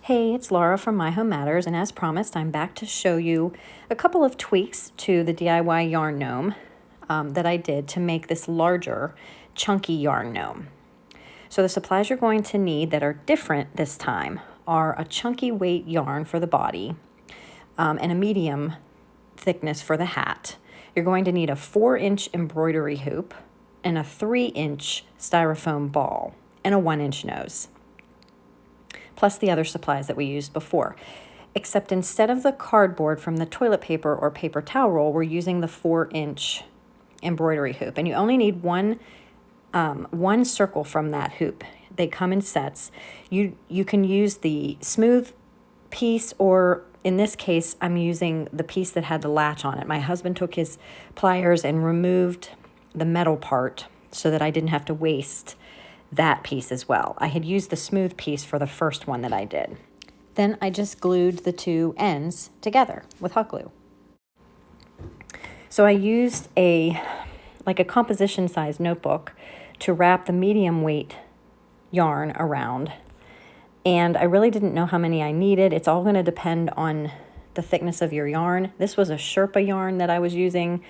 Hey, it's Laura from My Home Matters, and as promised, I'm back to show you a couple of tweaks to the DIY yarn gnome that I did to make this larger, chunky yarn gnome. So the supplies you're going to need that are different this time are a chunky weight yarn for the body and a medium thickness for the hat. You're going to need a 4-inch embroidery hoop and a 3-inch styrofoam ball and a 1-inch nose, plus the other supplies that we used before. Except instead of the cardboard from the toilet paper or paper towel roll, we're using the 4-inch embroidery hoop. And you only need one circle from that hoop. They come in sets. You can use the smooth piece, or in this case, I'm using the piece that had the latch on it. My husband took his pliers and removed the metal part so that I didn't have to waste that piece as well. I had used the smooth piece for the first one that I did. Then I just glued the two ends together with hot glue. So I used a composition size notebook to wrap the medium weight yarn around. And I really didn't know how many I needed. It's all going to depend on the thickness of your yarn. This was a Sherpa yarn that I was using.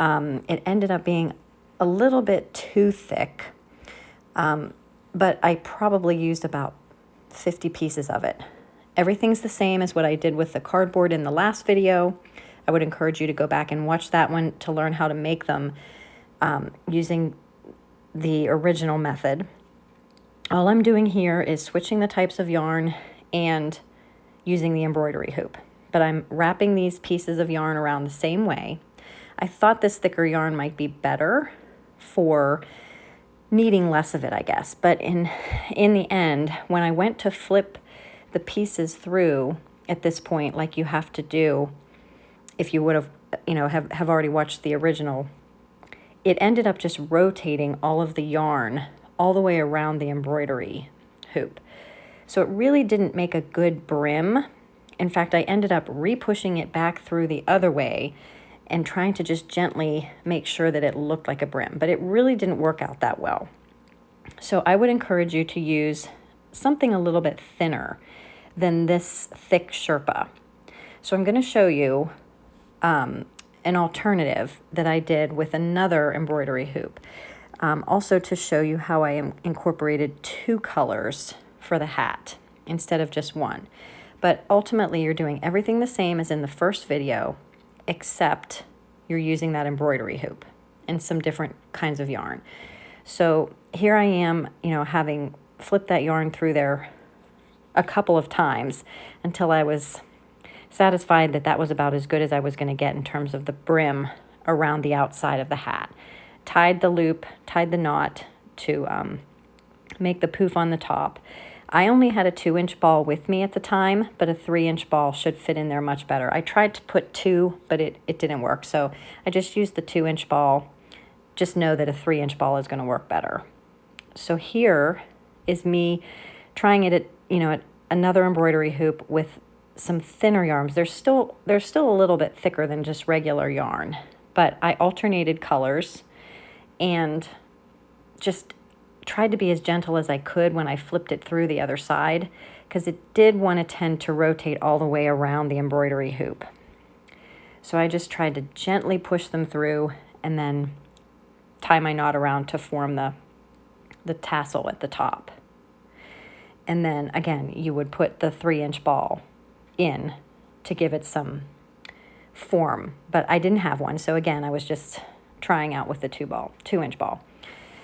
It ended up being a little bit too thick. But I probably used about 50 pieces of it. Everything's the same as what I did with the cardboard in the last video. I would encourage you to go back and watch that one to learn how to make them using the original method. All I'm doing here is switching the types of yarn and using the embroidery hoop. But I'm wrapping these pieces of yarn around the same way. I thought this thicker yarn might be better for needing less of it, I guess. But in the end, when I went to flip the pieces through at this point, like you have to do if you would have, have already watched the original, it ended up just rotating all of the yarn all the way around the embroidery hoop. So it really didn't make a good brim. In fact, I ended up re-pushing it back through the other way and trying to just gently make sure that it looked like a brim, but it really didn't work out that well. So I would encourage you to use something a little bit thinner than this thick Sherpa. So I'm going to show you an alternative that I did with another embroidery hoop, also to show you how I incorporated 2 colors for the hat instead of just one. But ultimately, you're doing everything the same as in the first video, except you're using that embroidery hoop and some different kinds of yarn. So here I am, having flipped that yarn through there a couple of times until I was satisfied that that was about as good as I was going to get in terms of the brim around the outside of the hat. Tied the loop, tied the knot to make the poof on the top. I only had a 2-inch ball with me at the time, but a 3-inch ball should fit in there much better. I tried to put 2, but it didn't work. So I just used the 2-inch ball. Just know that a 3-inch ball is going to work better. So here is me trying it at another embroidery hoop with some thinner yarns. They're still a little bit thicker than just regular yarn, but I alternated colors and just tried to be as gentle as I could when I flipped it through the other side, because it did want to tend to rotate all the way around the embroidery hoop. So I just tried to gently push them through and then tie my knot around to form the tassel at the top. And then again, you would put the 3-inch ball in to give it some form, but I didn't have one. So again, I was just trying out with the 2-inch ball.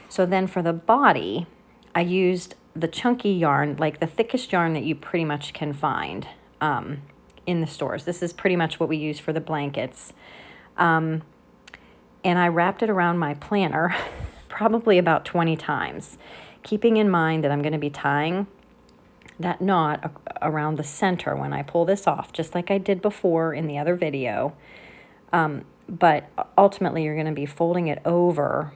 So then for the body, I used the chunky yarn, like the thickest yarn that you pretty much can find in the stores. This is pretty much what we use for the blankets. And I wrapped it around my planner probably about 20 times, keeping in mind that I'm going to be tying that knot around the center when I pull this off, just like I did before in the other video. But ultimately, you're going to be folding it over.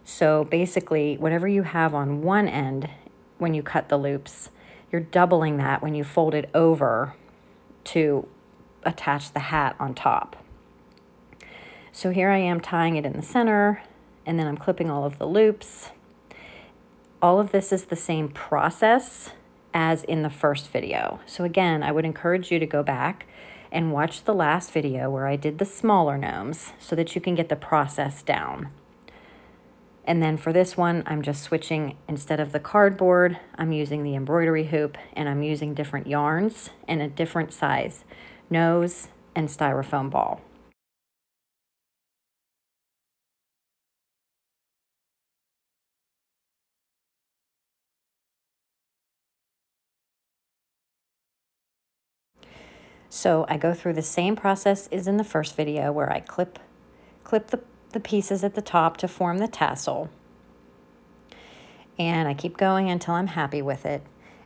So basically, whatever you have on one end when you cut the loops, you're doubling that when you fold it over to attach the hat on top. So here I am tying it in the center, and then I'm clipping all of the loops. All of this is the same process as in the first video. So again, I would encourage you to go back and watch the last video where I did the smaller gnomes so that you can get the process down. And then for this one, I'm just switching, instead of the cardboard, I'm using the embroidery hoop, and I'm using different yarns and a different size nose and styrofoam ball. So I go through the same process as in the first video where I clip the pieces at the top to form the tassel. And I keep going until I'm happy with it.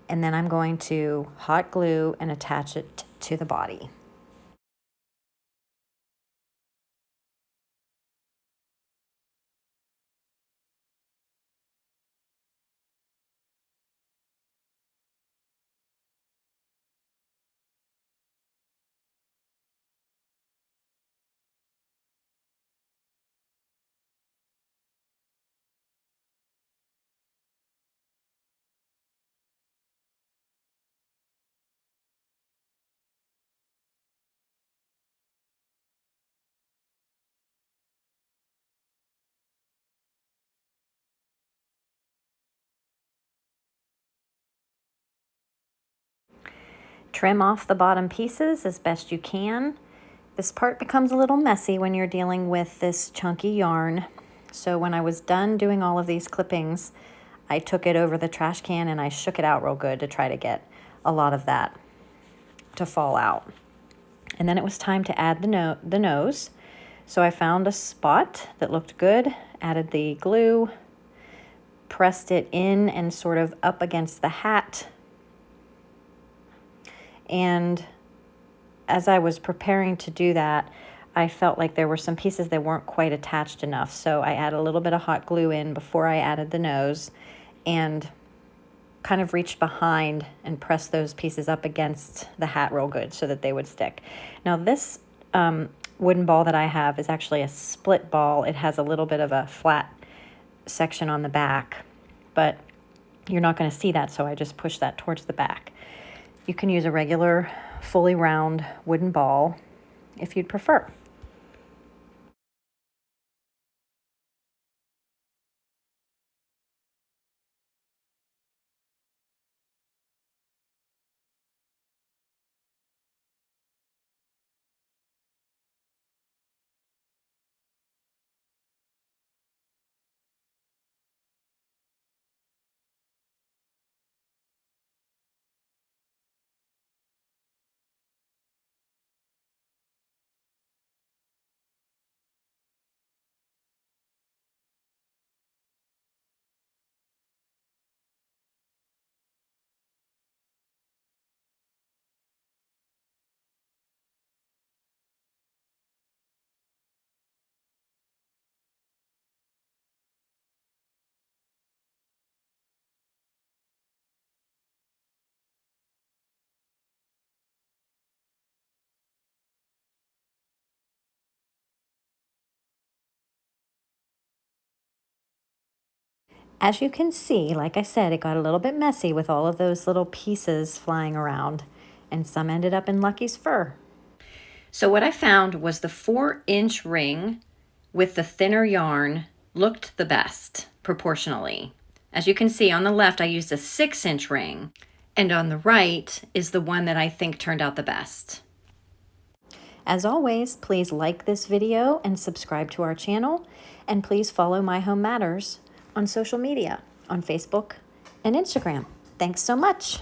And then I'm going to hot glue and attach it to the body. Trim off the bottom pieces as best you can. This part becomes a little messy when you're dealing with this chunky yarn. So when I was done doing all of these clippings, I took it over the trash can and I shook it out real good to try to get a lot of that to fall out. And then it was time to add the nose. So I found a spot that looked good, added the glue, pressed it in and sort of up against the hat. And as I was preparing to do that, I felt like there were some pieces that weren't quite attached enough. So I added a little bit of hot glue in before I added the nose and kind of reached behind and pressed those pieces up against the hat real good so that they would stick. Now this wooden ball that I have is actually a split ball. It has a little bit of a flat section on the back, but you're not going to see that, so I just push that towards the back. You can use a regular fully round wooden ball if you'd prefer. As you can see, like I said, it got a little bit messy with all of those little pieces flying around, and some ended up in Lucky's fur. So what I found was the 4-inch ring with the thinner yarn looked the best proportionally. As you can see on the left, I used a 6-inch ring, and on the right is the one that I think turned out the best. As always, please like this video and subscribe to our channel, and please follow My Home Matters on social media, on Facebook and Instagram. Thanks so much.